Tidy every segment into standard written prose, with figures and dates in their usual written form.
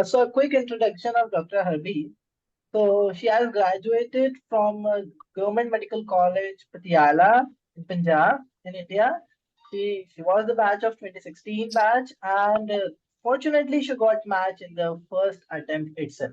So a quick introduction of Dr. Harbir. So she has graduated from Government Medical College, Patiala in Punjab in India. She was the batch of 2016 batch, and fortunately she got match in the first attempt itself.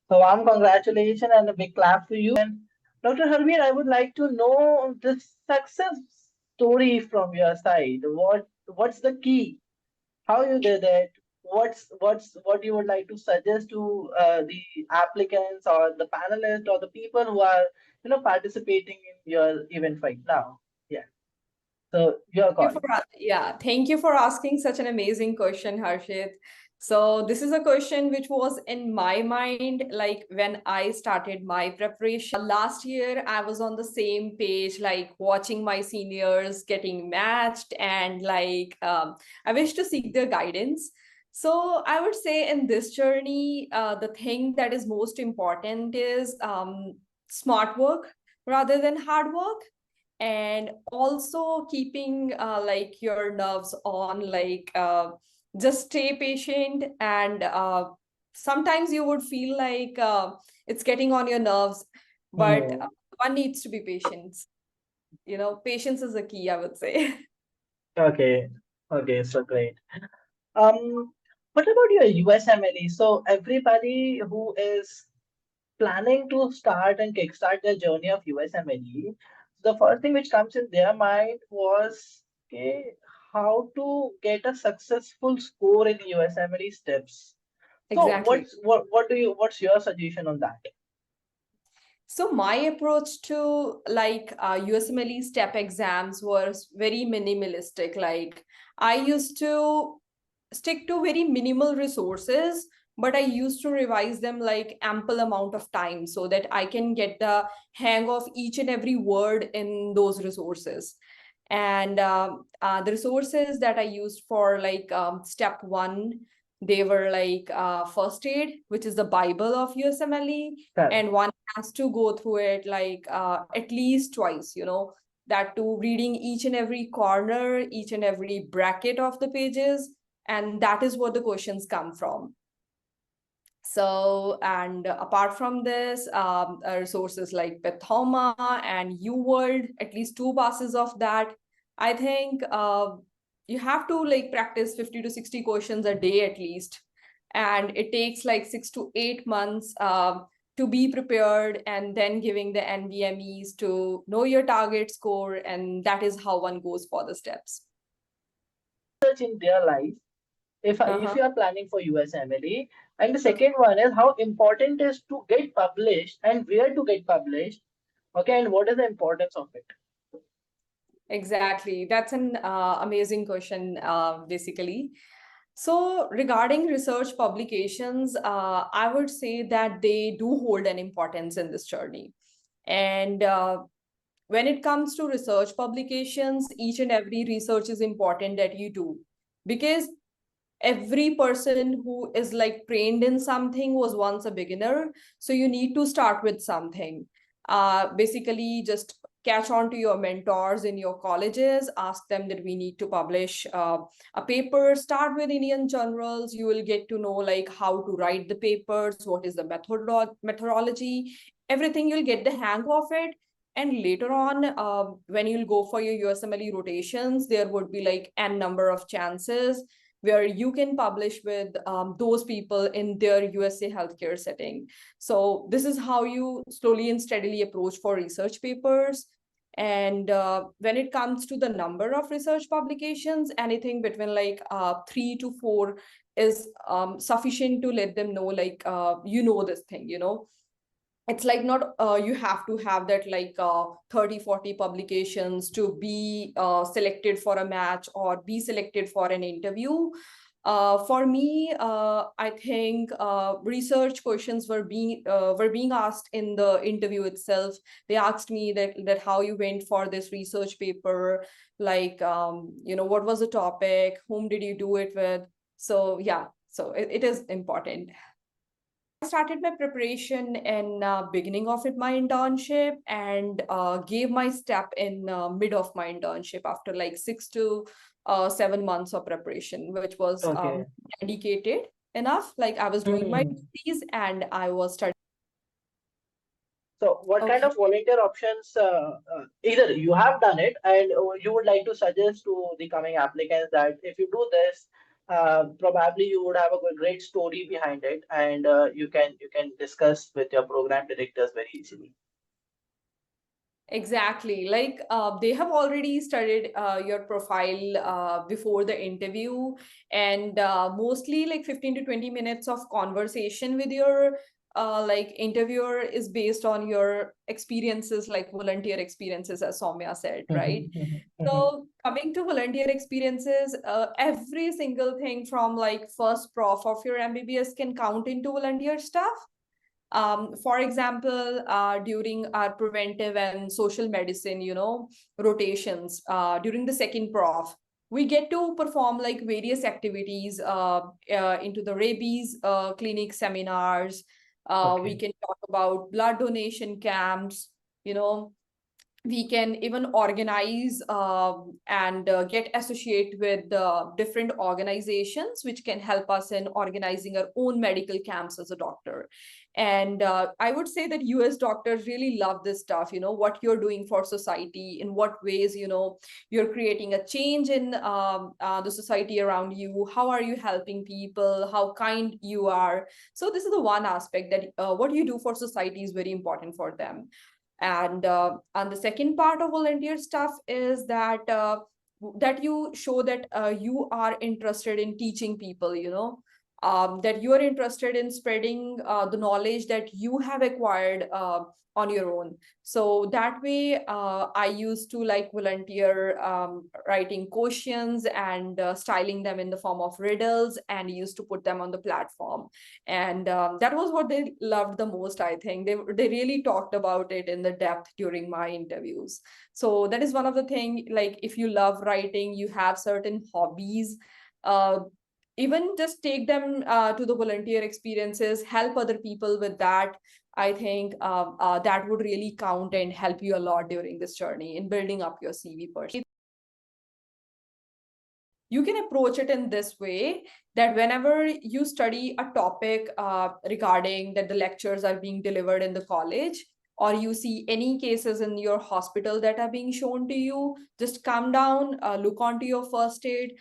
So warm congratulations and a big clap for you. And Dr. Harbir, I would like to know the success story from your side. What's the key? How you did it? What you would like to suggest to the applicants or the panelists or the people who are participating in your event right now? Yeah. So your call. Thank you for asking such an amazing question, Harshit. So this is a question which was in my mind, like when I started my preparation. Last year, I was on the same page, like watching my seniors getting matched, and I wish to seek their guidance. So I would say in this journey, the thing that is most important is smart work rather than hard work, and also keeping like your nerves on, just stay patient. And sometimes you would feel like it's getting on your nerves, but Hmm. one needs to be patient. Patience is the key, I would say. Okay. Okay. So great. Um, what about your USMLE? So everybody who is planning to start and kickstart their journey of USMLE, the first thing which comes in their mind was, okay, how to get a successful score in USMLE steps. So Exactly. what's your suggestion on that? So my approach to USMLE step exams was very minimalistic. Like I used to stick to very minimal resources, but I used to revise them like ample amount of time so that I can get the hang of each and every word in those resources. And the resources that I used for step one, they were first aid, which is the Bible of USMLE, Correct. and one has to go through it at least twice, that to reading each and every corner, each and every bracket of the pages, and that is what the questions come from. So, and apart from this, resources like Pathoma and UWorld, at least 2 passes of that. I think you have to practice 50 to 60 questions a day at least. And it takes like 6 to 8 months to be prepared, and then giving the NVMEs to know your target score. And that is how one goes for the steps. Search in their life if Uh-huh. you are planning for USMLE, and the Okay. second one is how important is to get published and where to get published. Okay, and what is the importance of it? Exactly. That's an amazing question, basically. So, regarding research publications, I would say that they do hold an importance in this journey. And when it comes to research publications, each and every research is important that you do, because every person who is trained in something was once a beginner. So you need to start with something. Basically, just catch on to your mentors in your colleges, ask them that we need to publish a paper. Start with Indian journals. You will get to know how to write the papers, what is the methodology, everything. You'll get the hang of it. And later on, when you'll go for your USMLE rotations, there would be n number of chances where you can publish with those people in their USA healthcare setting. So this is how you slowly and steadily approach for research papers. And when it comes to the number of research publications, anything between 3 to 4 is sufficient to let them know, this thing, it's not you have to have that 30-40 publications to be selected for a match or be selected for an interview. For me, I think research questions were being asked in the interview itself. They asked me that how you went for this research paper, what was the topic, whom did you do it with. So yeah, so it is important. I started my preparation in beginning of my internship, and gave my step in mid of my internship after 6 to 7 months of preparation, which was Okay. dedicated. enough. Like I was doing my Hmm. duties and I was studying. So, what kind Okay. of volunteer options, either you have done it and you would like to suggest to the coming applicants that if you do this, probably you would have a great story behind it, and you can discuss with your program directors very easily. Exactly. Like they have already studied your profile before the interview, and mostly like 15 to 20 minutes of conversation with your like interviewer is based on your experiences, like volunteer experiences, as Soumya said, right? So coming to volunteer experiences, every single thing from like first prof of your MBBS can count into volunteer stuff. For example, during our preventive and social medicine, rotations, during the second prof, we get to perform like various activities into the rabies clinic seminars. We Okay. can talk about blood donation camps, you know, we can even organize and get associate with different organizations which can help us in organizing our own medical camps as a doctor. And I would say that US doctors really love this stuff, what you're doing for society, in what ways, you're creating a change in the society around you, how are you helping people, how kind you are. So this is the one aspect that what you do for society is very important for them. And the second part of volunteer stuff is that you show that you are interested in teaching people, that you are interested in spreading the knowledge that you have acquired on your own. So that way, I used to like volunteer writing questions and styling them in the form of riddles, and used to put them on the platform. And that was what they loved the most. I think they really talked about it in the depth during my interviews. So that is one of the thing, like if you love writing, you have certain hobbies, uh, even just take them to the volunteer experiences, help other people with that. I think that would really count and help you a lot during this journey in building up your CV personally. You can approach it in this way, that whenever you study a topic regarding that the lectures are being delivered in the college, or you see any cases in your hospital that are being shown to you, just come down, look onto your first aid,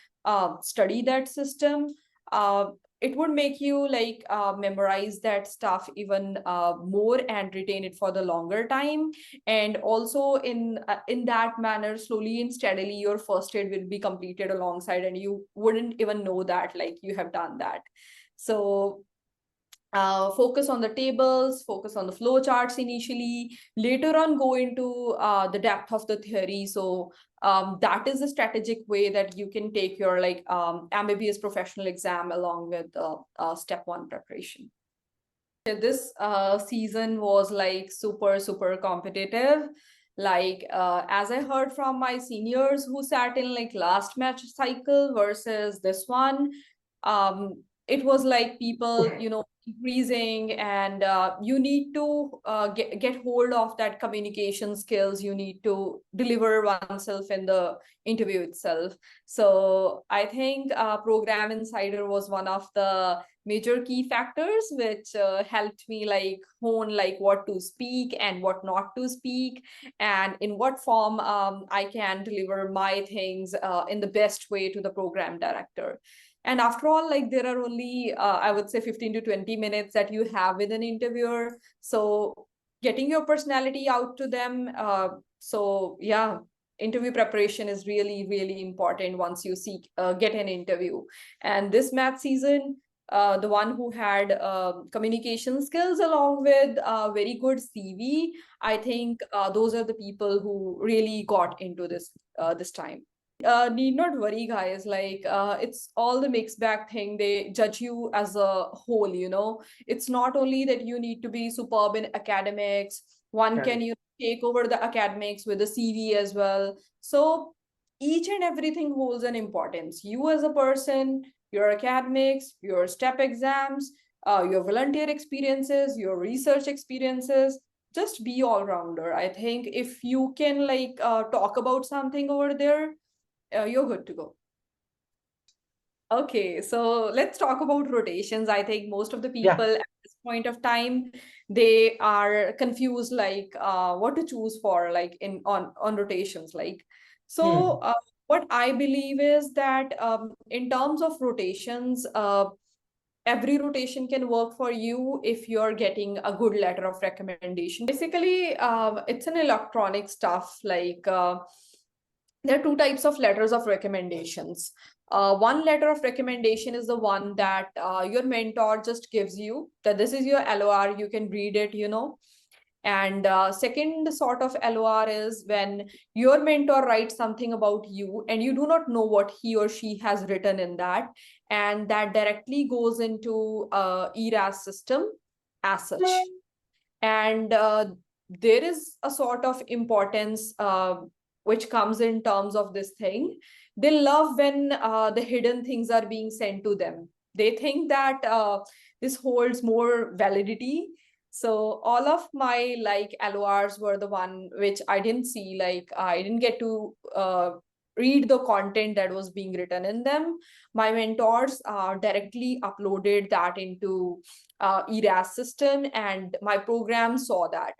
study that system. uh, it would make you like memorize that stuff even more and retain it for the longer time. And also in that manner, slowly and steadily, your first aid will be completed alongside, and you wouldn't even know that like you have done that. So focus on the tables, focus on the flow charts initially, later on go into the depth of the theory. So that is a strategic way that you can take your like MBBS professional exam along with step one preparation. This season was like super competitive. Like as I heard from my seniors who sat in like last match cycle versus this one, it was like people, increasing, and you need to get hold of that communication skills. You need to deliver oneself in the interview itself. So I think Program Insider was one of the major key factors which helped me like hone like what to speak and what not to speak, and in what form I can deliver my things in the best way to the program director. And after all, like there are only I would say 15 to 20 minutes that you have with an interviewer, so getting your personality out to them. So yeah, interview preparation is really important once you seek get an interview. And this math season, the one who had communication skills along with a very good CV, I think those are the people who really got into this time. Need not worry, guys. Like it's all the mixed bag thing. They judge you as a whole. It's not only that you need to be superb in academics. One can Correct. take over the academics with the CV as well. So each and everything holds an importance. You as a person, your academics, your step exams, your volunteer experiences, your research experiences, just be all rounder. I think if you can like talk about something over there, you're good to go. Okay, so let's talk about rotations. I think most of the Yeah. people at this point of time, they are confused like what to choose for like in on rotations like. So Hmm. what I believe is that in terms of rotations, every rotation can work for you if you're getting a good letter of recommendation. Basically, it's an electronic stuff like there are two types of letters of recommendations. One letter of recommendation is the one that your mentor just gives you, that this is your LOR, you can read it, you know. And second sort of LOR is when your mentor writes something about you and you do not know what he or she has written in that, and that directly goes into ERAS system as such. And there is a sort of importance which comes in terms of this thing. They love when the hidden things are being sent to them. They think that this holds more validity. So all of my like LORs were the one which I didn't see, like I didn't get to read the content that was being written in them. My mentors directly uploaded that into ERAS system, and my program saw that.